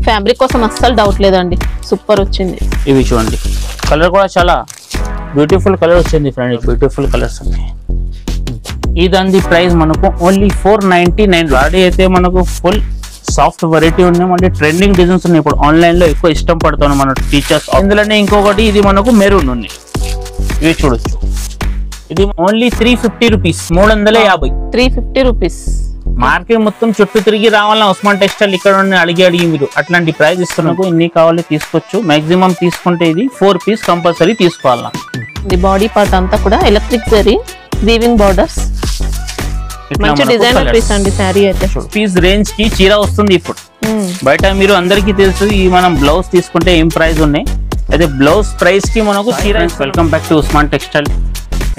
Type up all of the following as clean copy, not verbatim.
Fabric కోసం అస్సలు doubt లేదండి, సూపర్ వచ్చింది. ఇవి చూడండి, కలర్ కూడా చాలా బ్యూటిఫుల్ కలర్ వచ్చింది ఫ్రెండ్, బ్యూటిఫుల్ కలర్స్ ఉన్నాయి. ఇదండి ప్రైస్ మనకు ఓన్లీ 499. ఆల్రెడీ అయితే మనకు ఫుల్ సాఫ్ట్ వెరైటీ ఉన్నాయి, మళ్ళీ ట్రెండింగ్ డిజైన్స్ ఉన్నాయి. ఇప్పుడు ఆన్లైన్ లో ఎక్కువ ఇష్టం పడుతున్నాం మన టీచర్స్. ఇందులోనే ఇంకొకటి ఇది మనకు మెరూన్ ఉన్నాయి, ఇవి చూడొచ్చు. ఇది ఓన్లీ 350 రూపీస్, 350. 350 రూపీస్. మార్కెట్ మొత్తం చుట్టూ తిరిగి రావాలన్నా ఉస్మాన్ టెక్స్టైల్ ఇక్కడ అడిగి మీరు అట్లాంటి ప్రైస్ ఇస్తున్నాకు ఇన్ని కావాలి తీసుకోవచ్చు. మాక్సిమం తీసుకుంటే ఇది 4 పీస్ కంపల్సరీ తీసుకోవాలా. ఇది బాడీ పార్ట్ అంతా కూడా ఎలక్ట్రిక్ జరీ వీవింగ్ బార్డర్స్, మంచి డిజైనర్ పీస్ అండి. శారీ అయితే పీస్ రేంజ్ కి చీర వస్తుంది. ఇప్పుడు బయట మీరు అందరికీ తెలుసు ఈ మనం బ్లౌజ్ తీసుకుంటే ఏం ప్రైస్ ఉన్నాయి, అయితే బ్లౌజ్ ప్రైస్ కి మనకు చీర. Welcome back to Usman textile.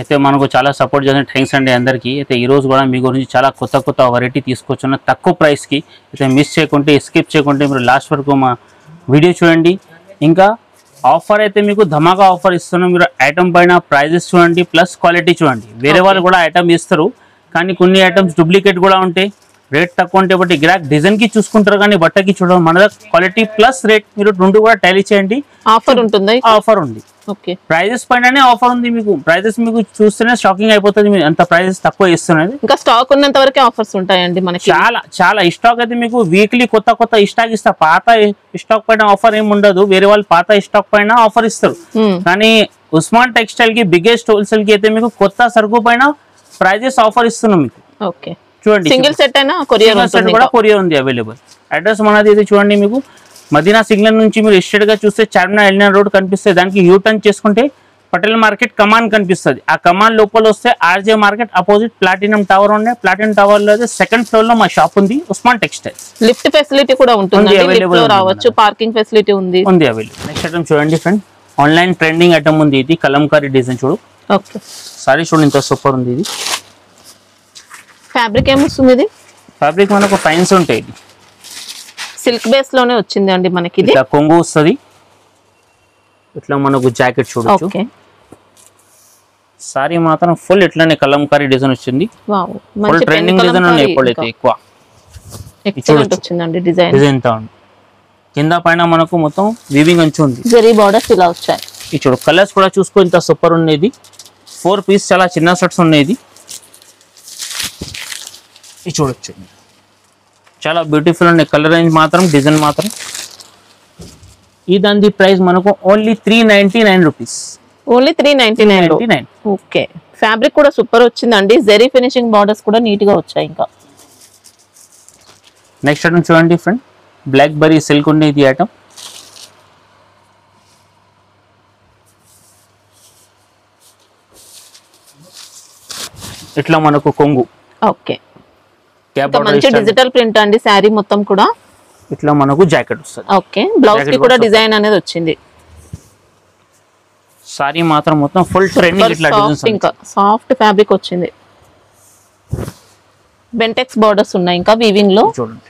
అయితే మనకు చాలా సపోర్ట్ చేసిన థ్యాంక్స్ అండి అందరికీ. అయితే ఈ రోజు కూడా మీ గురించి చాలా కొత్త వెరైటీ తీసుకొచ్చిన తక్కువ ప్రైస్కి. అయితే మిస్ చేయకుంటే స్కిప్ చేయకుంటే మీరు లాస్ట్ వరకు మా వీడియో చూడండి. ఇంకా ఆఫర్ అయితే మీకు ధమాకా ఆఫర్ ఇస్తున్నాం. మీరు ఐటమ్ పైన ప్రైజెస్ చూడండి, ప్లస్ క్వాలిటీ చూడండి. వేరే వాళ్ళు కూడా ఐటమ్ ఇస్తారు, కానీ కొన్ని ఐటమ్స్ డూప్లికేట్ కూడా ఉంటాయి. రేట్ తక్కువ ఉంటే బట్టి గిరాక్ డిజైన్ కి చూసుకుంటారు, కానీ బట్టకి చూడడం. మన క్వాలిటీ ప్లస్ రేట్ మీరు రెండు కూడా టాలీ చేయండి. ఆఫర్ ఉంటుంది, ఆఫర్ ఉంది. ప్రైజెస్ పైననే ఆఫర్ ఉంది. మీకు ప్రైజెస్ మీకు చూస్తేనే షాకింగ్ అయిపోతుంది, మీరు అంత ప్రైజెస్ తక్కువ ఇస్తున్నది. ఇంకా స్టాక్ ఉన్నంత వరకే ఆఫర్స్ ఉంటాయండి మనకి. చాలా స్టాక్ అయితే మీకు వీక్లీ కొత్త స్టాక్ ఇస్తా. పాత స్టాక్ పైన ఆఫర్ ఏమి ఉండదు, వేరే వాళ్ళు పాత స్టాక్ పైన ఆఫర్ ఇస్తారు. కానీ ఉస్మాన్ టెక్స్టైల్ కి బిగ్గెస్ట్ హోల్సేల్ కి అయితే మీకు కొత్త సరుకు పైన ప్రైజెస్ ఆఫర్ ఇస్తున్నాం మీకు. చూడండి, సింగిల్ సెట్ అయినా కొరియర్ కూడా కొరియర్ ఉంది అవైలబుల్. అడ్రస్ మనది ఇది చూడండి, మీకు మదీనా సిగ్నల్ నుంచి మీరు స్ట్రెయిట్ గా చూస్తే చార్మినార్ ఎలినా రోడ్ కనిపిస్తుంది. దానికి యూ టర్న్ చేసుకుంటే పటేల్ మార్కెట్ కమాన్ కనిపిస్తుంది. ఆ కమాన్ లోపల వస్తే RJ market opposite platinum tower ఉండే. ప్లాటినం టవర్ లో సెకండ్ ఫ్లోర్ లో మా షాప్ ఉంది, ఉస్మాన్ టెక్స్టైల్. లిఫ్ట్ ఫెసిలిటీ కూడా ఉంటుంది, అవైలబుల్ రావచ్చు. పార్కింగ్ ఫెసిలిటీ ఉంది అవైలబుల్. నెక్స్ట్ ఐటమ్ చూడండి ఫ్రెండ్, ఆన్లైన్ ట్రెండింగ్ ఐటమ్ ఉంది. ఇది కలంకారీ డిజైన్ చూడు. సారీ చూడండి ఎంత సూపర్ ఉంది. ఇది ఫ్యాబ్రిక్ ఏమొస్తుంది? ఇది ఫ్యాబ్రిక్ మనకు ఫైన్స్ ఉంటాయి. ఇది సిల్క్ బేస్ లోనే వచ్చింది అండి మనకి. ఇది కొంగు వస్తుంది. ఇట్లా మనకు జాకెట్ చూడొచ్చు. సారీ మాత్రం ఫుల్ ఇట్లానే కలంకారీ డిజైన్ వచ్చింది. ఫుల్ ట్రెండింగ్ డిజైన్ ఉన్నాయి ఎప్పుడైతే ఎక్కువ. వచ్చిందండి డిజైన్. డిజైన్ తో కింద పైన మనకు మొత్తం వీవింగ్ అంచు ఉంది. జరీ బోర్డర్స్ ఇలా వచ్చాయి. ఇది చూడు, కలర్స్ కూడా చూసుకో ఇంత సూపర్ ఉండేది. 4 పీస్ చాలా చిన్న సెట్స్ ఉన్నాయి. ఇది చూడొచ్చు, చాలా బ్యూటిఫుల్ ఉన్నాయి. కలర్ రేంజ్ మాత్రం, డిజైన్ మాత్రం. ఇదండి ప్రైస్ మనకు only 399 rupees. Only 399. Okay, fabric కూడా సూపర్ వచ్చిందండి. జరీ ఫినిషింగ్ బార్డర్స్ కూడా నీట్ గా వచ్చాయి. ఇంకా నెక్స్ట్ ఐటమ్ చూడండి ఫ్రెండ్, బ్లాక్ బెర్రీ సిల్క్ ఉండే ఇది ఐటమ్. ఇట్లా మనకు కొంగు. ఓకే, మంచి డిజిటల్ ప్రింట్ అండి. శారీ మొత్తం కూడా ఇట్లా మనకు జాకెట్ వస్తుంది. ఓకే, బ్లౌజ్ కి కూడా డిజైన్ అనేది వచ్చింది. సారీ మాత్రం మొత్తం ఫుల్ ట్రెండింగ్. ఇట్లా ఇంకా సాఫ్ట్ ఫ్యాబ్రిక్ వచ్చింది. బెంటెక్స్ బోర్డర్స్ ఉన్నాయి ఇంకా వీవింగ్ లో. చూడండి,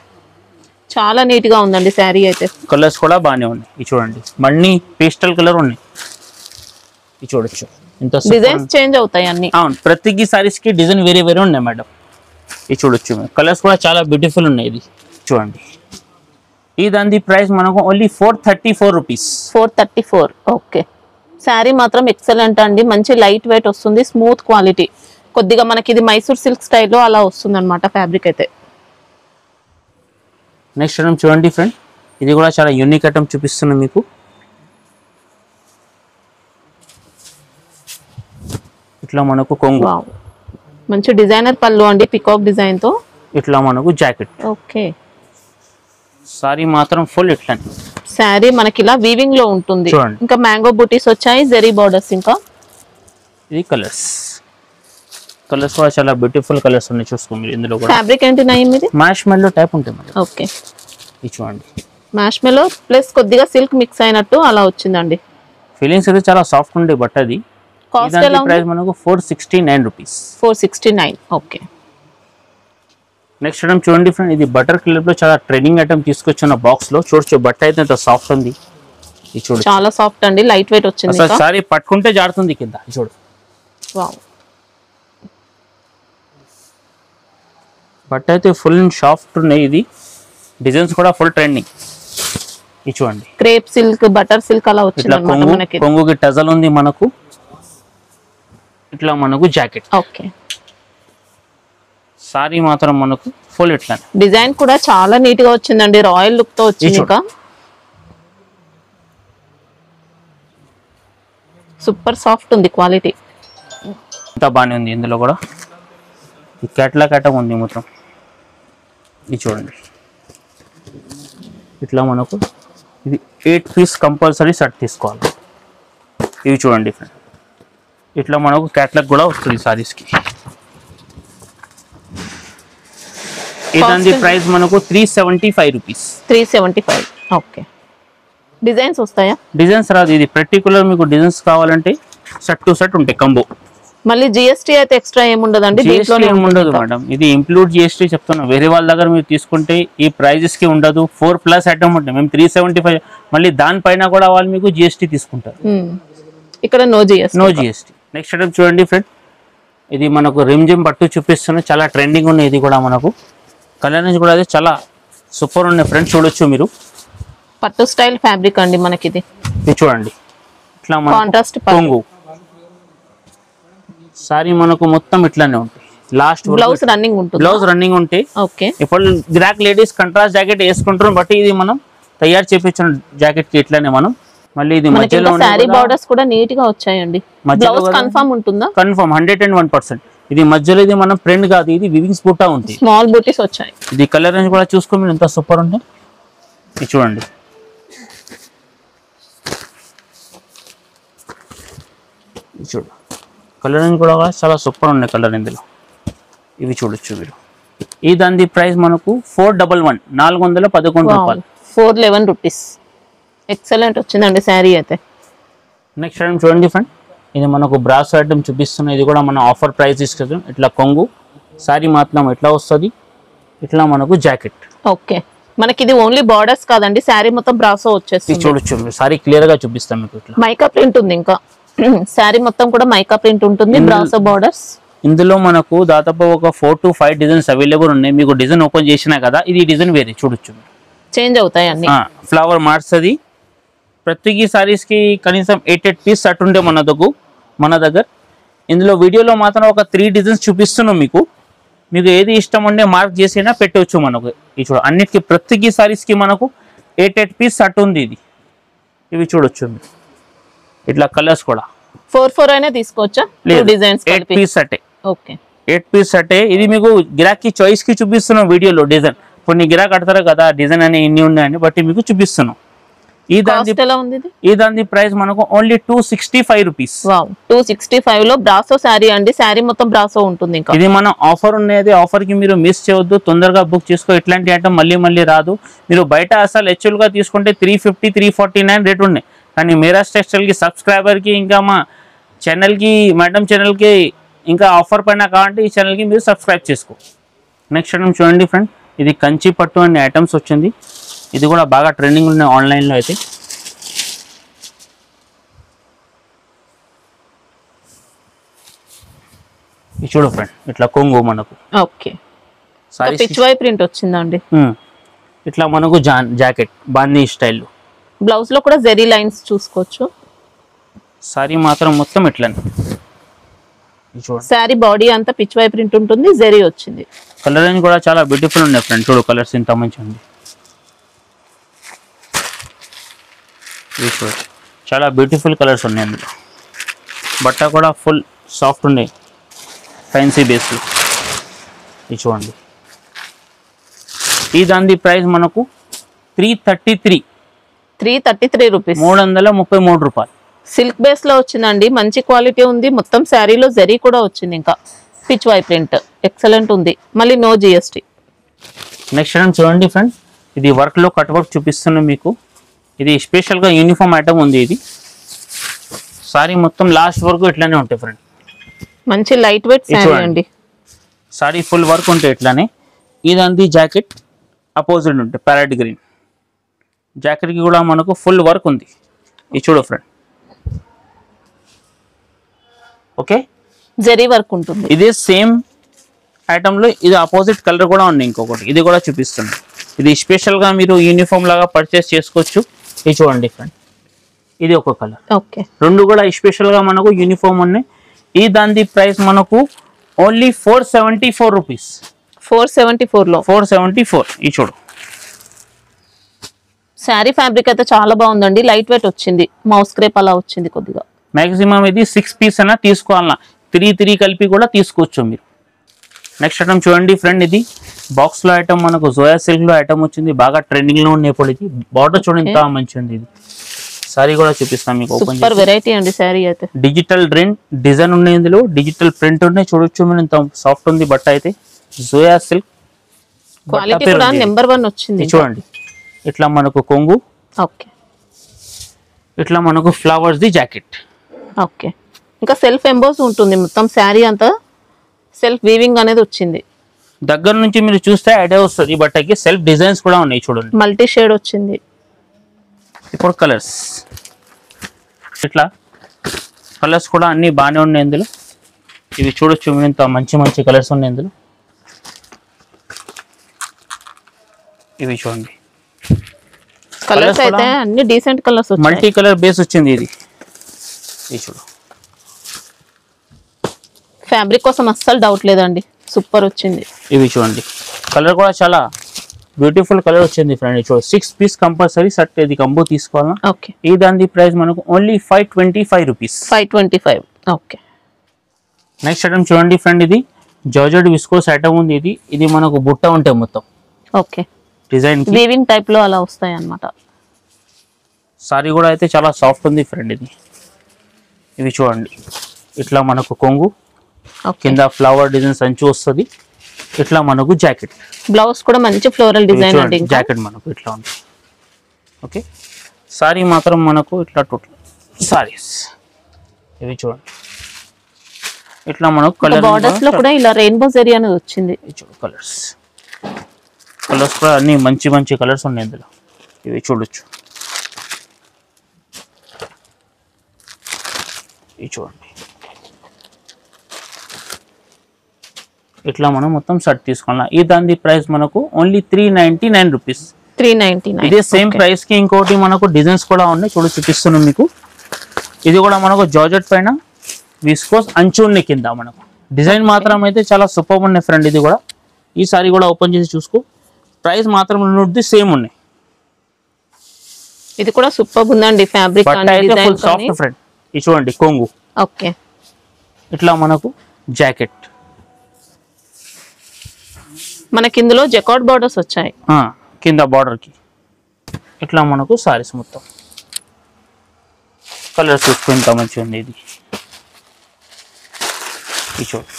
చాలా నీట్ గా ఉందండి శారీ అయితే. కలర్స్ కూడా బాగానే ఉన్నాయి. ఇది చూడండి, మళ్ళీ పేస్టల్ కలర్ ఉన్నాయి. ఇది చూడొచ్చు, డిజైన్స్ చేంజ్ అవుతాయి అన్ని. అవును, ప్రతి సారీస్ కి డిజైన్ వేరే ఉన్నాయి మేడం. ఇది చూడొచ్చు, కలర్స్ కూడా చాలా బ్యూటిఫుల్ ఉన్నాయి. ఇది చూడండి, ఇదండి ప్రైస్ మనకు ఓన్లీ 434 రూపీస్. 434. ఓకే, శారీ మాత్రం ఎక్సలెంట్ అండి. మంచి లైట్ వెయిట్ వస్తుంది, స్మూత్ క్వాలిటీ. కొద్దిగా మనకి ఇది మైసూర్ సిల్క్ స్టైల్లో అలా వస్తుంది అనమాట ఫ్యాబ్రిక్ అయితే. నెక్స్ట్ ఐటమ్ చూడండి ఫ్రెండ్, ఇది కూడా చాలా యూనిక్ ఐటమ్ చూపిస్తున్నాను మీకు. ఇట్లా మనకు కొంగు, మంచి డిజైనర్ పళ్ళు అండి, పికాక్ డిజైన్ తో. ఇట్లా మనకు జాకెట్. ఓకే, సారీ మాత్రం ఫుల్ ఇట్లా. శారీ మనకి ఇలా వీవింగ్ లో ఉంటుంది. ఇంకా మ్యాంగో బూటీస్ వచ్చాయి, జరీ బోర్డర్స్. ఇంకా ఇది కలర్స్ కూడా చాలా బ్యూటిఫుల్ కలర్స్ ఉన్నాయి. చూసుకోండి మీరు. ఇందులో కూడా ఫ్యాబ్రిక్ ఏంటి నయం? ఇది మ్యాష్ మెల్లో టైప్ ఉంటుంది. ఓకే, ఇది చూడండి, మ్యాష్ మెల్లో ప్లస్ కొద్దిగా సిల్క్ మిక్స్ అయినట్టు అలా వచ్చిందండి. ఫీలింగ్స్ అయితే చాలా సాఫ్ట్ ఉండే బట్ అది. కాస్ట్ ఎలా ఉంది? ప్రైస్ మనకు 469 రూపీస్. 469. ఓకే, నెక్స్ట్ ఐటమ్ చూడండి ఫ్రెండ్, ఇది బటర్ కలర్ లో చాలా ట్రెండింగ్ ఐటమ్ తీసుకొచ్చిన బాక్స్ లో. చూడొచ్చు, బట్ట అయితే ఎంత సాఫ్ట్ ఉంది. ఇది చూడు, చాలా సాఫ్ట్ అండి, లైట్ వెయిట్ వచ్చింది. సారీ పట్టుకుంటే జారుతుంది కింద. చూడు, వావ్, బట్ట అయితే ఫుల్ సాఫ్ట్ ఉన్నాయి. ఇది డిజైన్స్ కూడా ఫుల్ ట్రెండింగ్. ఇది చూడండి క్రేప్ సిల్క్, బటర్ సిల్క్ అలా వచ్చింది అన్నమాట మనకి. కొంగుకి టజల్ ఉంది మనకు. ఇట్లా మనకు జాకెట్. ఓకే. సారీ మాత్రం మనకు ఫుల్ ఇట్లా. డిజైన్ కూడా చాలా నీట్ గా వచ్చిందండి, రాయల్ లుక్ తో వచ్చింది. ఇంకా సూపర్ సాఫ్ట్ ఉంది క్వాలిటీ. ఇంత బాగానే ఉంది. ఇందులో కూడా ఈ కేటలాగ్ ఐటమ్ ఉంది మొత్తం. ఇది చూడండి ఇట్లా మనకు ఇది 8 పీస్ కంపల్సరీ సెట్ తీసుకోవాలి. ఇవి చూడండి ఫ్రెండ్, ఇట్లా మనకు కేటలాగ్ కూడా వస్తుంది సారీస్కి. ఇదండి ప్రైస్ మనకు 375 రూపీస్. 375. ఓకే. డిజైన్స్ వస్తాయా? డిజైన్స్ రాదు. ఇది పర్టికులర్ మీకు డిజైన్స్ కావాలంటే సెట్ టు సెట్ ఉంటాయి కంబో. మళ్ళీ జిఎస్టీ అయితే ఎక్స్ట్రా ఏముండదండి? ఉండదు మేడం, ఇది ఇంక్లూడ్ జిఎస్టీ చెప్తున్నా. వేరే వాళ్ళ దగ్గర మీరు తీసుకుంటే ఈ ప్రైజెస్ కి ఉండదు. 4+ ఐటమ్ ఉంటాయి. మేము 375, మళ్ళీ దానిపైన కూడా వాళ్ళు మీకు జిఎస్టీ తీసుకుంటారు. ఇక్కడ నో జిఎస్టీ. నెక్స్ట్ ఐటమ్ చూడండి ఫ్రెండ్, ఇది మనకు రిమ్జిమ్ పట్టు చూపిస్తున్నా. చాలా ట్రెండింగ్ ఉన్నాయి. ఇది కూడా మనకు కలర్ నుంచి కూడా అది చాలా సూపర్ ఉన్నాయి ఫ్రెండ్స్. చూడొచ్చు మీరు, పట్టు స్టైల్ ఫ్యాబ్రిక్ అండి మనకి. ఇది చూడండి ఇట్లా కాంట్రాస్ట్ కొంగు. సారీ మనకు మొత్తం ఇట్లానే ఉంటాయి. లాస్ట్ బ్లౌజ్ రన్నింగ్ ఉంటుంది. బ్లౌజ్ రన్నింగ్ ఉంటాయి. ఓకే. ఇప్పుడు గిరాక్ లేడీస్ కంట్రాస్ట్ జాకెట్ వేసుకుంటారు, బట్ ఇది మనం తయారు చేపించిన జాకెట్ కి ఇట్లానే మనం మళ్ళీ ఇది మధ్యలో సారీ బోర్డర్స్ కూడా నీట్ గా వచ్చాయండి. బ్లౌజ్ కన్ఫర్మ్ ఉంటుందా? కన్ఫర్మ్ 101%. ఇది మధ్యలో ఇది మనం ప్రింట్ కాదు, ఇది వివింగ్స్ బూటా ఉంది. స్మాల్ బూటీస్ వచ్చాయి. ఇది కలర్ రేంజ్ కూడా చూసుకో మీరు, ఎంత సూపర్ ఉంది. ఇది చూడండి చూడు, కలర్ రేంజ్ కూడా చాలా సూపర్ ఉన్నాయి కలర్ ఇందులో. ఇవి చూడొచ్చు మీరు. ఈ దాని ప్రైస్ మనకు 411, 411 రూపాయలు. 411 రూపీస్. ఎక్సలెంట్ వచ్చిందండి శారీ అయితే. నెక్స్ట్ ఐటమ్ చూడండి ఫ్రెండ్, ఇది మనకు బ్రాస్ ఐటమ్ చూపిస్తున్నాయి. ఇది కూడా మన ఆఫర్ ప్రైస్ తీసుకెళ్తాం. ఇట్లా కొంగు, సారీ మాత్రం ఎట్లా వస్తుంది, ఇట్లా మనకు జాకెట్. ఓకే. మనకి ఇది ఓన్లీ బార్డర్స్ కాదండి, శారీ మొత్తం బ్రాసో వచ్చేస్తుంది. చూడొచ్చు, సారీ క్లియర్ గా చూపిస్తాం మీకు. ఇట్లా మైకా ప్రింట్ ఉంది. ఇంకా శారీ మొత్తం కూడా మైకా ప్రింట్ ఉంటుంది, బ్రాసో బార్డర్స్. ఇందులో మనకు దాదాపు ఒక 4 to 5 డిజైన్స్ అవైలబుల్ ఉన్నాయి. మీకు డిజైన్ ఓపెన్ చేసినా కదా, ఇది డిజైన్ వేరే చూడొచ్చు, చేంజ్ అవుతాయి అన్ని. Flower marks. ప్రతి సారీస్ కి కనీసం 8 పీస్ సెట్ ఉండే మన దగ్గర. ఇందులో వీడియోలో మాత్రం ఒక 3 డిజైన్స్ చూపిస్తున్నాం మీకు. మీకు ఏది ఇష్టం ఉండే మార్క్ చేసినా పెట్టవచ్చు మనకు. ఇది చూడ, అన్నిటికీ ప్రతి సారీస్ కి మనకు 8 పీస్ సెట్ ఉంది. ఇది ఇవి చూడొచ్చు మీరు. ఇట్లా కలర్స్ కూడా 4 అయినా తీసుకోవచ్చా? 8 piece set. Okay. 8 piece set. ఇది మీకు గిరాకీ చాయిస్ కి చూపిస్తున్నాం వీడియోలో డిజైన్. కొన్ని గిరాక్ కడతారు కదా డిజైన్ అని ఇన్ని ఉన్నాయని బట్టి మీకు చూపిస్తున్నాం. ఈ దాని ప్రైస్ మనకు ఓన్లీ 265 రూపీస్. 265 లో బ్రాసో శారీ అండి. శారీ మొత్తం బ్రాసో ఉంటుంది. ఇంకా ఇది మన ఆఫర్ ఉన్నది. ఆఫర్ కి మీరు మిస్ చేయొద్దు, తొందరగా బుక్ చేసుకో. ఇట్లాంటి ఐటమ్ మళ్ళీ రాదు. మీరు బయట అసలు యాక్చువల్ గా తీసుకుంటే 350, 349 రేట్ ఉన్నాయి. కానీ మీరాజ్ టెక్స్టైల్ కి సబ్స్క్రైబర్ కి ఇంకా మా ఛానల్ కి మేడం ఛానల్ కి ఇంకా ఆఫర్ పైన కావాలంటే ఈ ఛానల్ కి మీరు సబ్స్క్రైబ్ చేసుకో. నెక్స్ట్ ఐటమ్ చూడండి ఫ్రెండ్, ఇది కంచి పట్టు అనే ఐటమ్స్ వచ్చింది. ఇది కూడా బాగా ట్రెండింగ్ ఉన్నాయి ఆన్లైన్లో అయితే. ఇది చూడు ఫ్రెండ్, ఇట్లా కొంగు మనకు. ఓకే. పిచ్ వై ప్రింట్ వచ్చిందండి. ఇట్లా మనకు జాకెట్ బాందీ స్టైల్. బ్లౌజ్ లో కూడా జెరీ లైన్స్ చూసుకోవచ్చు. సారీ మాత్రం మొత్తం ఇట్లానే. సారీ బాడీ అంతా పిచ్ వై ప్రింట్ ఉంటుంది, జెరీ వచ్చింది. కలర్ రేంజ్ కూడా చాలా బ్యూటిఫుల్ ఉన్నాయి ఫ్రెండ్. చూడు కలర్స్ ఇంత మంచి ఉంది. చాలా బ్యూటిఫుల్ కలర్స్ ఉన్నాయి అందులో. బట్ట కూడా ఫుల్ సాఫ్ట్ ఉన్నాయి, ఫ్యాన్సీ బేస్. ఇది చూడండి. ఈ దాని ప్రైస్ మనకు 333 రూపీస్. 333 రూపాయలు. సిల్క్ బేస్ లో వచ్చిందండి, మంచి క్వాలిటీ ఉంది. మొత్తం శారీలో జరీ కూడా వచ్చింది. ఇంకా పిచ్ వై ప్రింట్ ఎక్సలెంట్ ఉంది. మళ్ళీ నో జిఎస్టీ. నెక్స్ట్ ఐటమ్ చూడండి ఫ్రెండ్, ఇది వర్క్ లో కట్ వర్క్ చూపిస్తున్నాం మీకు. ఇది స్పెషల్ గా యూనిఫామ్ ఐటమ్ ఉంది. ఇది సారీ మొత్తం లాస్ట్ వరకు ఇట్లానే ఉంటాయి ఫ్రెండ్. మంచి లైట్ వెయిట్ సారీ అండి. సారీ ఫుల్ వర్క్ ఉంటాయి ఇట్లానే. ఇదంతా జాకెట్ అపోజిట్ ఉంటాయి, ప్యారెట్ గ్రీన్ జాకెట్ కి కూడా మనకు ఫుల్ వర్క్ ఉంది. ఇది చూడు ఫ్రెండ్. ఓకే, జరీ వర్క్ ఉంటుంది. ఇదే సేమ్ ఐటమ్ లో ఇది అపోజిట్ కలర్ కూడా ఉంది ఇంకొకటి. ఇది కూడా చూపిస్తుంది. ఇది స్పెషల్ గా మీరు యూనిఫామ్ లాగా పర్చేస్ చేసుకోవచ్చు. ఇది చూడండి ఫ్రెండ్, ఇది ఒక కలర్. ఓకే, రెండు కూడా స్పెషల్ గా మనకు యూనిఫామ్ ఉన్నాయి. ఈ దాని ప్రైస్ మనకు ఓన్లీ 474 రూపీస్. 474 లో 474. ఈ చూడు శారీ ఫ్యాబ్రిక్ అయితే చాలా బాగుందండి. లైట్ వెయిట్ వచ్చింది, మౌస్ క్రేప్ అలా వచ్చింది కొద్దిగా. మాక్సిమం ఇది 6 పీస్ అయినా తీసుకోవాలన్నా 3 కలిపి కూడా తీసుకోవచ్చు మీరు. నెక్స్ట్ ఐటమ్ చూడండి ఫ్రెండ్, ఇది బాక్స్ లో ఐటమ్ మనకు జోయా సిల్క్ లో ఐటమ్ వచ్చింది. బాగా ట్రెండింగ్ లో ఉన్నాయి ఇప్పుడు. ఇది బార్డర్ చూడండి ఎంత మంచిగా ఉంది. ఇది సారీ కూడా చూపిస్తాను మీకు. ఓపెన్ సూపర్ వెరైటీ అండి శారీ అయితే. డిజిటల్ డిజైన్ ఉన్నాయి, ఇందులో డిజిటల్ ప్రింట్ ఉన్నాయి. చూడొచ్చు మీరు ఎంత సాఫ్ట్ ఉంది బట్ట అయితే. జోయా సిల్క్ క్వాలిటీ కూడా నెంబర్ 1 వచ్చింది. చూడండి ఇట్లా మనకు కొంగు, ఓకే, ఇట్లా మనకు ఫ్లవర్స్ ది జాకెట్. ఓకే, ఇంకా సెల్ఫ్ ఎంబోస్ ఉంటుంది మొత్తం శారీ అంతా. సెల్ఫ్ వీవింగ్ అనేది వచ్చింది. దగ్గర నుంచి మీరు చూస్తే ఐడియా వస్తుంది. ఈ బట్టకి సెల్ఫ్ డిజైన్స్ కూడా ఉన్నాయి చూడండి. మల్టీ షేడ్ వచ్చింది. ఇప్పుడు కలర్స్, ఇట్లా కలర్స్ కూడా అన్ని బాగానే ఉన్నాయి ఇందులో. ఇవి చూడొచ్చు మీరు, ఇంత మంచి మంచి కలర్స్ ఉన్నాయి ఇందులో. ఇవి చూడండి కలర్స్ అయితే అన్ని డీసెంట్ కలర్స్ వచ్చాయి. మల్టీ కలర్ బేస్ వచ్చింది ఇది. ఇది చూడు ఫ్యాబ్రిక్ కోసం అస్సలు డౌట్ లేదండి, సూపర్ వచ్చింది. ఇవి చూడండి కలర్ కూడా చాలా బ్యూటిఫుల్ కలర్ వచ్చింది ఫ్రెండ్. చూడు 6 పీస్ కంపల్సరీ సెట్. ఇది కంబో తీసుకోవాలా. ఓకే, ఈ దాని ప్రైస్ మనకు only 525 rupees. 525. Okay, next item చూడండి ఫ్రెండ్, ఇది జార్జెట్ విస్కోస్ ఐటమ్ ఉంది. ఇది మనకు బుట్ట ఉంటాయి మొత్తం. ఓకే, డిజైన్ వీవింగ్ టైప్ లో అలా వస్తాయి అన్నమాట. సారీ కూడా అయితే చాలా సాఫ్ట్ ఉంది ఫ్రెండ్ ఇది. ఇవి చూడండి ఇట్లా మనకు కొంగు, కింద ఫ్లవర్ డిజైన్ సంచు వస్తుంది. ఇట్లా మనకు జాకెట్, బ్లౌజ్ కూడా మంచి ఫ్లోరల్ డిజైన్ అండి. జాకెట్ మనకు ఇట్లా ఉంది. ఓకే, సారీ మాత్రం మనకు ఇట్లా టోటల్ సారీస్. ఇవి చూడండి ఇట్లా మనకు కలర్ బార్డర్స్ లో కూడా ఇలా రెయిన్బో జరీ అనేది వచ్చింది. చూడు కలర్స్ కూడా అన్ని మంచి మంచి కలర్స్ ఉన్నాయి ఇందులో. ఇవి చూడొచ్చు. ఇవి చూడండి ఇట్లా మనం మొత్తం సెట్ తీసుకోవాలి. ఈ దాని ప్రైస్ మనకు ఓన్లీ 399 రూపీస్. 399. ఇదే సేమ్ ప్రైస్ కి ఇంకోటి మనకు డిజైన్స్ కూడా ఉన్నాయి. చూడు చూపిస్తున్నాం మీకు. ఇది కూడా మనకు జార్జెట్ పైన విస్కోస్ అంచు ఉన్నాయి కింద. మనకు డిజైన్ మాత్రం అయితే చాలా సూపర్ ఉన్నాయి ఫ్రెండ్. ఇది కూడా ఈ సారీ కూడా ఓపెన్ చేసి చూసుకో. ప్రైస్ మాత్రం సేమ్ ఉన్నాయి. ఇది కూడా సూపర్ ఉందండి ఫ్యాబ్రిక్ ఫుల్ సాఫ్ట్ ఫ్రెండ్. ఇది చూడండి కొంగు. ఓకే, ఇట్లా మనకు జాకెట్. మనకి ఇందులో జకార్డ్ బార్డర్స్ వచ్చాయి కింద బార్డర్ కి. ఇట్లా మనకు సారీస్ మొత్తం కలర్ చూసుకుని ఎంత మంచిగా ఉంది ఇది. చూడండి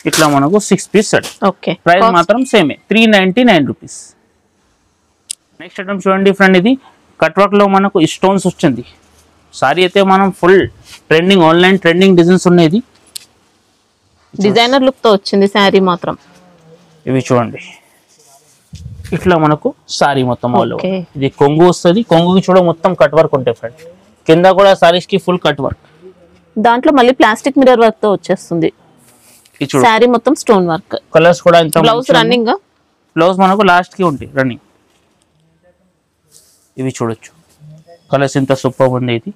ఇట్లా మనకు 6 పీస్ సెట్. ఓకే, ప్రైస్ మాత్రం సేమే 399 రూపీస్. నెక్స్ట్ ఐటమ్ చూడండి ఫ్రెండ్, ఇది కట్ వర్క్ లో మనకు స్టోన్స్ వచ్చింది. సారీ అయితే మనం full trending, online trending designs ఉన్నాయి. ఇది డిజైనర్ లుక్ తో వచ్చింది శారీ మాత్రం. ఇవి చూడండి ఇట్లా మనకు సారీ మొత్తం ఆల్ ఓవర్. Okay. ఇది కొంగు వస్తుంది. కొంగుకి చూడ మొత్తం కట్ వర్క్ ఉంటాయి ఫ్రెండ్. కింద కూడా సారీస్ కి ఫుల్ కట్ వర్క్. దాంట్లో మళ్ళీ ప్లాస్టిక్ మిర్రర్ వర్క్ తో వచ్చేస్తుంది. శారీ మొత్తం స్టోన్ వర్క్. కలర్స్ కూడా ఎంత. బ్లౌజ్ రన్నింగ్, బ్లౌజ్ మనకు లాస్ట్ కి ఉంటుంది రన్నింగ్. ఇవి చూడొచ్చు కలర్స్ ఎంత సూపర్ ఉంది ఇది.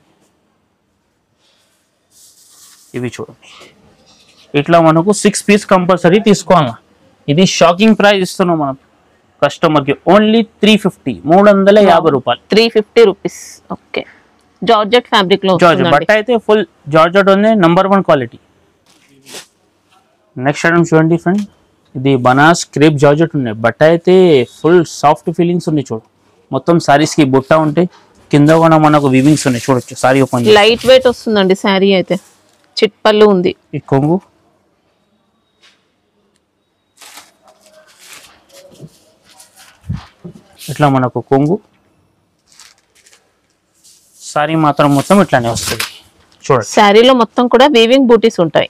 ఇవి చూడండి ఇట్లా మనకు 6 పీస్ కంపల్సరీ తీసుకోవాలా. ఇది షాకింగ్ ప్రైస్ ఇస్తున్నాం మనం కస్టమర్ కి. ఓన్లీ 350, 350 రూపాయలు. 350 రూపీస్. ఓకే, జార్జెట్ ఫ్యాబ్రిక్ లో జార్జెట్ బట్ట అయితే ఫుల్ జార్జెట్ ఉంది, నంబర్ 1 క్వాలిటీ. నెక్స్ట్ ఐటమ్ చూడండి ఫ్రెండ్, ఇది బనాస్ క్రేప్ జార్జెట్ ఉన్నాయి. బట్ట అయితే ఫుల్ సాఫ్ట్ ఫీలింగ్స్ ఉన్నాయి. చూడు మొత్తం సారీస్ కి బుట్ట ఉంటాయి. కింద కూడా మనకు వీవింగ్స్ ఉన్నాయి. చూడొచ్చు సారీ ఓపెన్. లైట్ వెయిట్ వస్తుందండి శారీ అయితే. చిట్పల్లు ఉంది. ఈ కొంగు ఇట్లా మనకు కొంగు. సారీ మాత్రం మొత్తం ఇట్లానే వస్తుంది. చూడండి శారీలో మొత్తం కూడా వీవింగ్ బూటీస్ ఉంటాయి.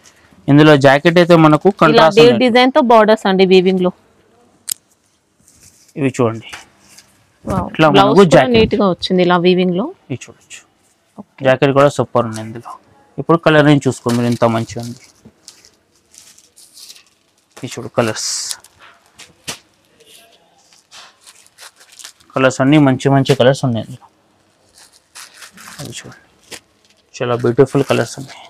ఇందులో జాకెట్ అయితే మనకు కంట్రాస్ట్ డిజైన్ తో బార్డర్స్ అండి వీవింగ్ లో. ఇవి చూడండి ఇట్లా మనకు జాకెట్ నీట్ గా వచ్చింది ఇలా వీవింగ్ లో. ఇది చూడొచ్చు జాకెట్ కూడా సూపర్ ఉంది ఇందులో. ఇప్పుడు కలర్ నేను చూసుకో మీరు ఎంత మంచిగా ఉంది. ఇది చూడు కలర్స్ కలర్స్ అన్ని మంచి మంచి కలర్స్ ఉన్నాయి ఇందులో. అది చూడండి చాలా బ్యూటిఫుల్ కలర్స్ ఉన్నాయి.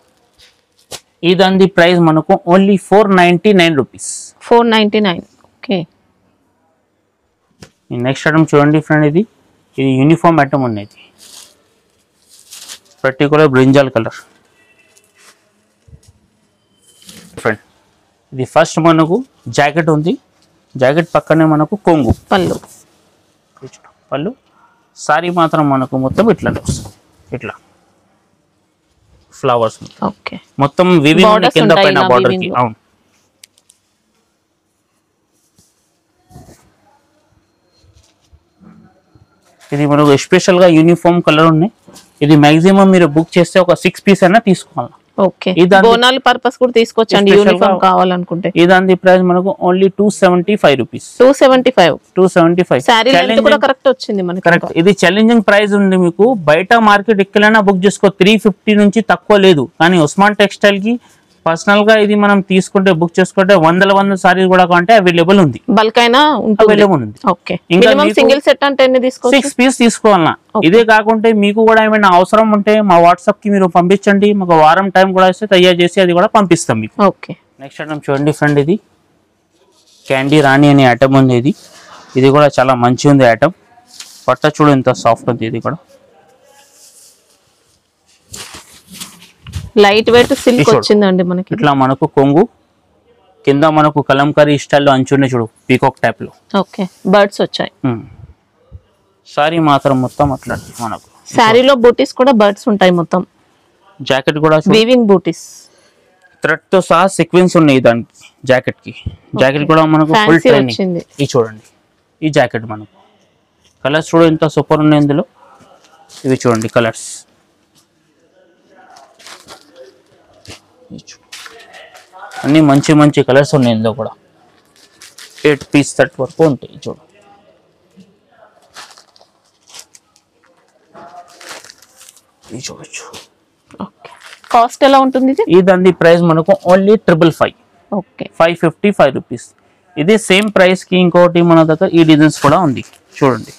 ఈ దాని ప్రైస్ మనకు only 499 rupees. 499. Okay. Next item చూడండి ఫ్రెండ్, ఇది యూనిఫామ్ ఐటమ్ ఉన్నది, పర్టికులర్ బ్రింజాల్ కలర్ ఫ్రెండ్. ఇది ఫస్ట్ మనకు జాకెట్ ఉంది, జాకెట్ పక్కనే మనకు కొంగు పళ్ళు సారీ మాత్రం మనకు మొత్తం ఇట్లానే వస్తుంది, ఇట్లా ఫ్లవర్స్ మొత్తం వివింగ్ కింద పైన బార్డర్ కి. అవును, ఇది మనకు స్పెషల్ గా యూనిఫామ్ కలర్ ఉన్నాయి. ఇది మాక్సిమం మీరు బుక్ చేస్తే ఒక 6 పీస్ అయినా తీసుకోవాలి. ఓకే. బోనాల పర్పస్ కూడా తీసుకోవచ్చండి యూనిఫామ్ కావాలనుకుంటే. ఈ దాని ప్రైస్ మనకు ఓన్లీ 275 రూపీస్. 275. సారీ లెంత్ కూడా కరెక్ట్ వచ్చింది మనకి. కరెక్ట్. ఇది ఛాలెంజింగ్ ప్రైస్ ఉంది మీకు. బయట మార్కెట్ ఎక్కడైనా బుక్ చేసుకో 350 నుంచి తక్కువ లేదు. కానీ ఉస్మాన్ టెక్స్టైల్ కి పర్సనల్ గా ఇది మనం తీసుకుంటే బుక్ చేసుకుంటే వందల సారీస్ కూడా అంటే అవైలబుల్ ఉంది. బల్క్ అయినా అవైలబుల్ ఉంది. ఓకే. మినిమం సింగిల్ సెట్ అంటే ఎన్ని తీసుకోవచ్చు? 6 పీస్ తీసుకోవాలన్నా. ఇదే కాకుంటే మీకు కూడా ఏమైనా అవసరం ఉంటే మా వాట్సాప్ కి మీరు పంపించండి, మాకు వారం టైం కూడా ఇస్తే తయారు చేసి అది కూడా పంపిస్తాం మీకు. ఓకే. నెక్స్ట్ ఐటమ్ చూడండి ఫ్రెండ్, ఇది క్యాండీ రాణి అనే ఐటమ్ ఉంది. ఇది కూడా చాలా మంచి ఉంది ఐటమ్. పట్ట చూడు ఎంత సాఫ్ట్ ఉంది. ఇది కూడా లైట్ వెయిట్ సిల్క్ వచ్చిందండి మనకి. ఇట్లా మనకు కొంగు కింద మనకు కలంకారీ స్టైల్లో అంచునే చూడు, పీకాక్ టైప్ లో. ఓకే. బర్డ్స్ వచ్చాయి. సారీ మాత్రం మొత్తం అట్లా మనకు. సారీలో బూటీస్ కూడా బర్డ్స్ ఉంటాయి మొత్తం. జాకెట్ కూడా వీవింగ్ బూటీస్ థ్రెడ్ తో సహా సీక్వెన్స్ ఉన్నాయి దానికి జాకెట్ కి. జాకెట్ కూడా మనకు ఫుల్ ట్రైనింగ్. ఇది చూడండి, ఈ జాకెట్ మనకు కలర్స్ చూడు ఎంత సూపర్ ఉన్నాయి ఇందులో. ఇవి చూడండి కలర్స్, అన్ని మంచి మంచి కలర్స్ ఉన్నాయి ఇందులో కూడా. 8 పీస్ సెట్ వరకు ఉంటాయి చూడు. ఇది చూడొచ్చు. కాస్ట్ ఎలా ఉంటుంది? ఈ దాని ప్రైస్ మనకు ఓన్లీ 555. ఓకే. 555 రూపీస్. ఇది సేమ్ ప్రైస్ కి ఇంకోటి మన దగ్గర ఈ డిజైన్స్ కూడా ఉంది చూడండి.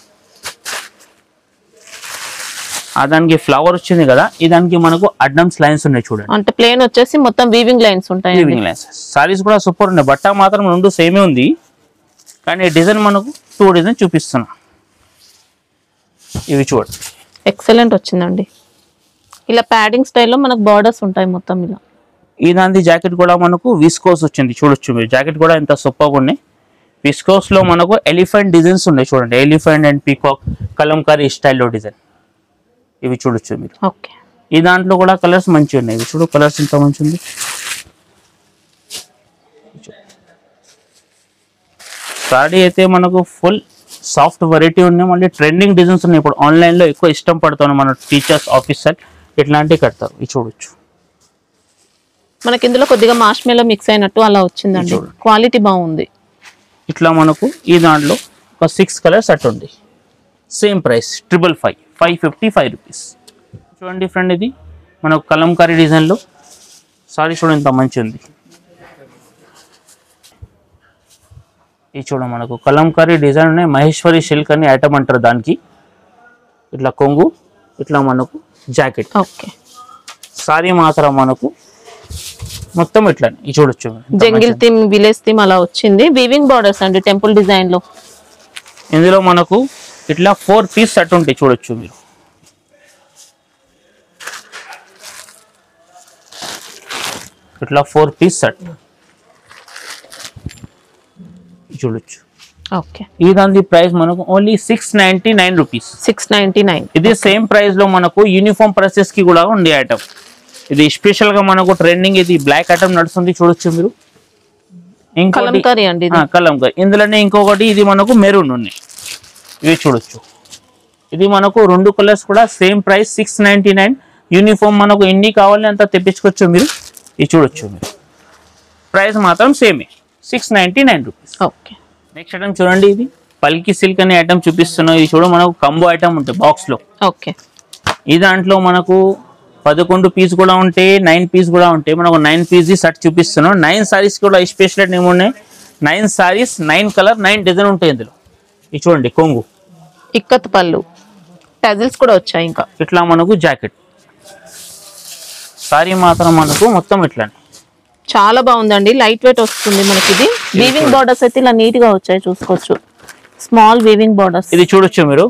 ఆ దానికి ఫ్లవర్ వచ్చింది కదా, ఈ దానికి మనకు అడ్డమ్స్ లైన్స్ ఉన్నాయి చూడండి. అంటే ప్లేన్ వచ్చేసి మొత్తం వీవింగ్ లైన్స్ ఉంటాయి. Weaving lines. సారీస్ కూడా సూపర్ ఉన్నాయి. బట్ట మాత్రం రెండు సేమే ఉంది, కానీ డిజైన్ మనకు 2 డిజైన్ చూపిస్తున్నా. ఇవి చూడండి, ఎక్సలెంట్ వచ్చిందండి. ఇలా ప్యాడింగ్ స్టైల్లో మనకు బార్డర్స్ ఉంటాయి మొత్తం ఇలా. ఈ దాని జాకెట్ కూడా మనకు విస్కోస్ వచ్చింది చూడొచ్చు మీరు. జాకెట్ కూడా ఎంత సూపర్గా ఉన్నాయి. విస్కోస్ లో మనకు ఎలిఫెంట్ డిజైన్స్ ఉన్నాయి చూడండి. ఎలిఫెంట్ అండ్ పీకాక్ కలంకారీ స్టైల్లో డిజైన్ ఇవి చూడొచ్చు మీరు. ఓకే. ఈ దాంట్లో కూడా కలర్స్ మంచిగా ఉన్నాయి. ఇవి చూడు కలర్స్ ఎంత మంచి ఉంది. సారీ అయితే మనకు ఫుల్ సాఫ్ట్ వెరైటీ ఉన్నాయి. మళ్ళీ ట్రెండింగ్ డిజైన్స్ ఉన్నాయి. ఇప్పుడు ఆన్లైన్ లో ఎక్కువ ఇష్టం పడుతున్నాం మన టీచర్స్, ఆఫీసర్ ఇట్లాంటివి కడతారు. ఇది చూడొచ్చు. మనకి ఇందులో కొద్దిగా మార్ష్మెల్లో మిక్స్ అయినట్టు అలా వచ్చిందండి. క్వాలిటీ బాగుంది. ఇట్లా మనకు ఈ దాంట్లో ఒక 6 కలర్స్ అట్టు ఉంది. Same price 555 rupees. చూడండి ఫ్రెండ్, ఇది మనకు కలంకారీ డిజైన్లో సారీ చూడండి ఎంత మంచి ఉంది. ఇది చూడ మనకు కలంకారీ డిజైన్ ఉన్నాయి. మహేశ్వరి సిల్క్ అని ఐటమ్ అంటారు దానికి. ఇట్లా కొంగు, ఇట్లా మనకు జాకెట్. ఓకే. సారీ మాత్రం మనకు మొత్తం ఇట్లా ఇది చూడొచ్చు. జంగిల్ థీమ్, విలేజ్ థీమ్ అలా వచ్చింది. వీవింగ్ బార్డర్స్ అండి టెంపుల్ డిజైన్ లో. ఇందులో మనకు ఇట్లా 4 పీస్ సెట్ ఉంటాయి చూడొచ్చు మీరు. ఇట్లా 4 పీస్ సెట్ చూడొచ్చు. ఓకే. ఈ దాని ప్రైస్ మనకు ఓన్లీ 699 రూపీస్. 699. ఇది సేమ్ ప్రైస్ లో మనకు యూనిఫామ్ ప్రైసెస్ కి కూడా ఉండే ఐటమ్. ఇది స్పెషల్ గా మనకు ట్రెండింగ్. ఇది బ్లాక్ ఐటమ్ నడుస్తుంది చూడొచ్చు మీరు. కలంకారీ అండి. కలంకారీ. ఇందులోనే ఇంకొకటి ఇది మనకు మెరూన్ ఉన్నాయి. ఇవి చూడొచ్చు. ఇది మనకు 2 కలర్స్ కూడా సేమ్ ప్రైస్ 699. యూనిఫామ్ మనకు ఎన్ని కావాలి అంత తెప్పించుకోవచ్చు మీరు. ఇది చూడొచ్చు మీరు. ప్రైస్ మాత్రం సేమే 699 రూపీస్. ఓకే. నెక్స్ట్ ఐటమ్ చూడండి, ఇది పల్కి సిల్క్ అనే ఐటమ్ చూపిస్తున్నాం. ఇది చూడ మనకు కంబో ఐటమ్ ఉంటాయి బాక్స్ లో. ఓకే. ఈ దాంట్లో మనకు 11 పీస్ కూడా ఉంటాయి, 9 పీస్ కూడా ఉంటాయి. మనకు 9 పీస్ సెట్ చూపిస్తున్నాం. 9 సారీస్ కూడా స్పెషల్ ఏమున్నాయి. 9 సారీస్ 9 కలర్ 9 డిజైన్ ఉంటాయి ఇందులో. ఇది చూడండి కొంగు ఇక్కత్ పళ్ళు, టజిల్స్ కూడా వచ్చాయి. ఇంకా ఇట్లా మనకు జాకెట్ సారీ మాత్రం మనకు మొత్తం ఇట్లానే చాలా బాగుందండి. లైట్ వెయిట్ వస్తుంది మనకి. ఇది వీవింగ్ బార్డర్స్ అయితే ఇలా నీట్ గా వచ్చాయి, చూసుకోవచ్చు. Small weaving borders. ఇది చూడొచ్చు మీరు.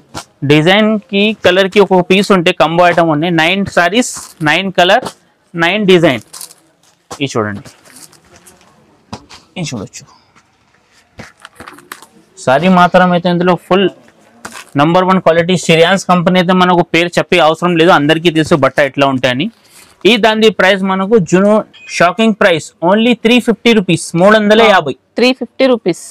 డిజైన్ కి కలర్ కి ఒక్కొక్క పీస్ ఉంటే కంబో ఐటమ్ ఉన్నాయి. 9 సారీస్, 9 కలర్, 9 డిజైన్. ఇది చూడండి, ఇది చూడొచ్చు. సారీ మాత్రం అయితే ఇందులో ఫుల్ నంబర్ 1 క్వాలిటీ. సిరియాన్స్ కంపెనీ అయితే మనకు పేరు చెప్పే అవసరం లేదు, అందరికీ తెలుసు బట్ట ఎట్లా ఉంటాయని. ఈ దాని ప్రైస్ మనకు June shocking price only 350 rupees, 350. 350 rupees.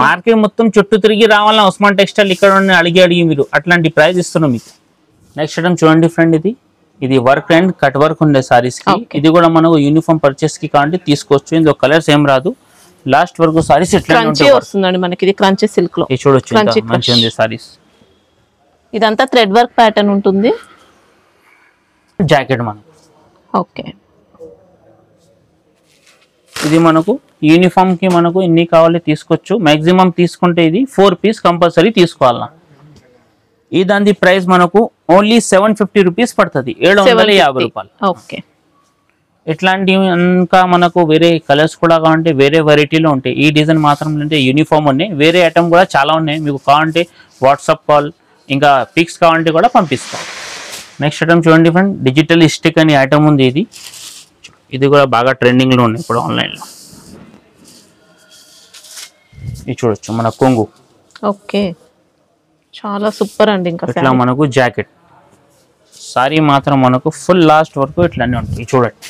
Market మొత్తం చుట్టూ తిరిగి రావాలన్నా ఉస్మాన్ టెక్స్టైల్ ఇక్కడ అడిగి మీరు అట్లాంటి ప్రైస్ ఇస్తున్నాం మీకు. నెక్స్ట్ ఐటమ్ చూడండి ఫ్రెండ్, ఇది వర్క్ అండ్ కట్ వర్క్ ఉండే సారీస్ కి. ఇది కూడా మనకు యూనిఫామ్ పర్చేస్ కి కావాలంటే తీసుకోవచ్చు. ఇందులో కలర్స్ ఏం రాదు, లాస్ట్ వరకు సారీస్ ఎట్లా వస్తుందండి మనకి. ఇది క్రంచీ సిల్క్ లో చూడొచ్చు, మంచిగా ఉంది సారీస్. ఇదంతా థ్రెడ్ వర్క్ ప్యాటర్న్ ఉంటుంది. జాకెట్ మనకు ఓకే. ఇది మనకు యూనిఫామ్ కి మనకు ఎన్ని కావాలి తీసుకోవచ్చు. మాక్సిమం తీసుకుంటే ఇది 4 పీస్ కంపల్సరీ తీసుకోవాలా. ఈ దాని ప్రైస్ మనకు ఓన్లీ 750 రూపీస్ పడుతుంది, 750 రూపాయలు. ఓకే. ఇట్లాంటివి ఇంకా మనకు వేరే కలర్స్ కూడా కావాలంటే వేరే వెరైటీలో ఉంటాయి. ఈ డిజైన్ మాత్రం అంటే యూనిఫామ్ ఉన్నాయి, వేరే ఐటమ్ కూడా చాలా ఉన్నాయి. మీకు కావాలంటే వాట్సాప్ కాల్, ఇంకా పిక్స్ కావాలంటే కూడా పంపిస్తాం. నెక్స్ట్ ఐటమ్ చూడండి ఫ్రెండ్, డిజిటల్ స్టిక్ అనే ఐటమ్ ఉంది. ఇది కూడా బాగా ట్రెండింగ్లో ఉంది ఇప్పుడు ఆన్లైన్లో. ఇది చూడొచ్చు మన కొంగు. ఓకే, చాలా సూపర్ అండి. ఇంకా ఇట్లా మనకు జాకెట్ సారీ మాత్రం మనకు ఫుల్ లాస్ట్ వరకు ఇట్లానే ఉంటుంది. చూడండి,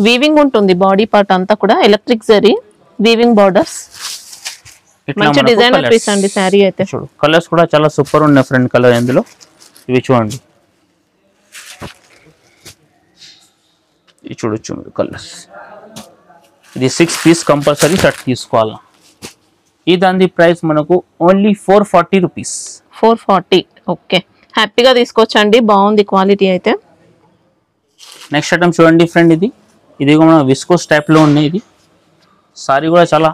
వీవింగ్ ఉంటుంది బాడీ పార్ట్ అంతా కూడా. Electric zari weaving borders. మంచి డిజైనర్ పీస్ అండి సారీ అయితే. చూడు, కలర్స్ కూడా చాలా సూపర్ ఉన్నాయి ఫ్రెండ్ కలర్ ఇందులో. ఇవి చూడండి, ఇది చూడొచ్చు మీరు కలర్స్. ఇది 6 పీస్ కంపల్సరీ సెట్ తీసుకోవాలా. ఈ దాని ప్రైస్ మనకు ఓన్లీ 440 రూపీస్. 440. ఓకే, హ్యాపీగా తీసుకోవచ్చండి, బాగుంది క్వాలిటీ అయితే. నెక్స్ట్ ఐటమ్ చూడండి ఫ్రెండ్, ఇది కూడా మన విస్కోస్ టైప్లో ఉన్నాయి. ఇది సారీ కూడా చాలా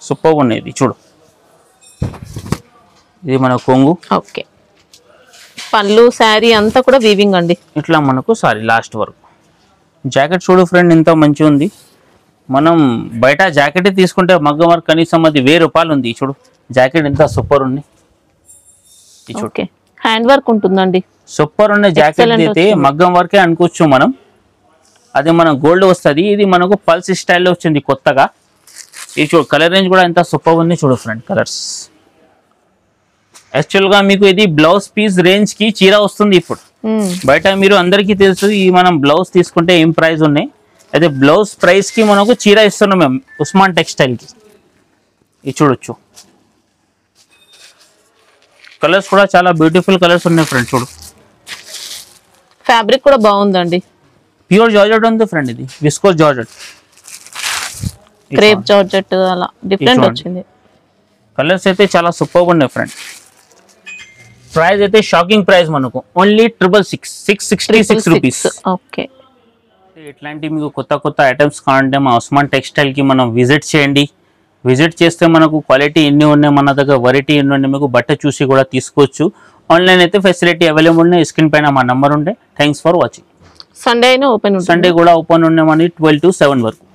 సూపర్గా ఉన్నాయి. ఇది చూడు, ఇది మన కొంగు. ఓకే, పళ్ళు శారీ అంతా కూడా వీవింగ్ అండి. ఇట్లా మనకు సారీ లాస్ట్ వరకు. జాకెట్ చూడు ఫ్రెండ్, ఎంత మంచిగా ఉంది. మనం బయట జాకెట్ తీసుకుంటే మగ్గం వర్క్ కనీసం అది 1000 రూపాయలు ఉంది. చూడు జాకెట్ ఎంత సూపర్ ఉంది. ఓకే, హ్యాండ్ వర్క్ ఉంటుందండి, సూపర్ ఉన్న జాకెట్ అయితే మగ్గం వర్కే అనుకోవచ్చు మనం. అది మన గోల్డ్ వస్తుంది. ఇది మనకు పల్స్ స్టైల్లో వచ్చింది కొత్తగా. ఇది చూడు, కలర్ రేంజ్ కూడా ఎంత సూపర్ ఉంది. చూడు ఫ్రెండ్ కలర్స్. యాక్చువల్గా మీకు ఇది బ్లౌజ్ పీస్ రేంజ్ కి చీర వస్తుంది. ఇప్పుడు బయట మీరు అందరికీ తెలుసు ఈ మనం బ్లౌజ్ తీసుకుంటే ఏం ప్రైస్ ఉన్నాయి. అయితే బ్లౌజ్ ప్రైస్ కి మనకు చీర ఇస్తున్నాం మేము ఉస్మాన్ టెక్స్టైల్ కి. ఇది చూడొచ్చు, కలర్స్ కూడా చాలా బ్యూటిఫుల్ కలర్స్ ఉన్నాయి ఫ్రెండ్. చూడు, ఫ్యాబ్రిక్ కూడా బాగుందండి. ప్యూర్ జార్జెట్ ఉంది ఫ్రెండ్. ఇది విస్కోస్ జార్జెట్, క్రేప్ జార్జెట్ అలా డిఫరెంట్ వచ్చింది. కలర్స్ అయితే చాలా సూపర్ ఉన్నాయి ఫ్రెండ్. ప్రైస్ అయితే షాకింగ్ ప్రైస్ మనకు ఓన్లీ 666 రూపీస్. ఓకే, ఇట్లాంటి మీకు కొత్త కొత్త ఐటమ్స్ కావాలంటే మా ఉస్మాన్ టెక్స్టైల్ కి మనం విజిట్ చేయండి. విజిట్ చేస్తే మనకు క్వాలిటీ ఎన్ని ఉన్నాయి, మన దగ్గర వెరైటీ ఎన్ని ఉన్నాయి, మీకు బట్ట చూసి కూడా తీసుకోవచ్చు. ఆన్లైన్ అయితే ఫెసిలిటీ అవైలబుల్ ఉన్నాయి. స్క్రీన్ పైన మా నంబర్ ఉండే. Thanks for watching. సండే అయినా ఓపెన్, సండే కూడా ఓపెన్ ఉన్నాయి, 12 to 7 వరకు.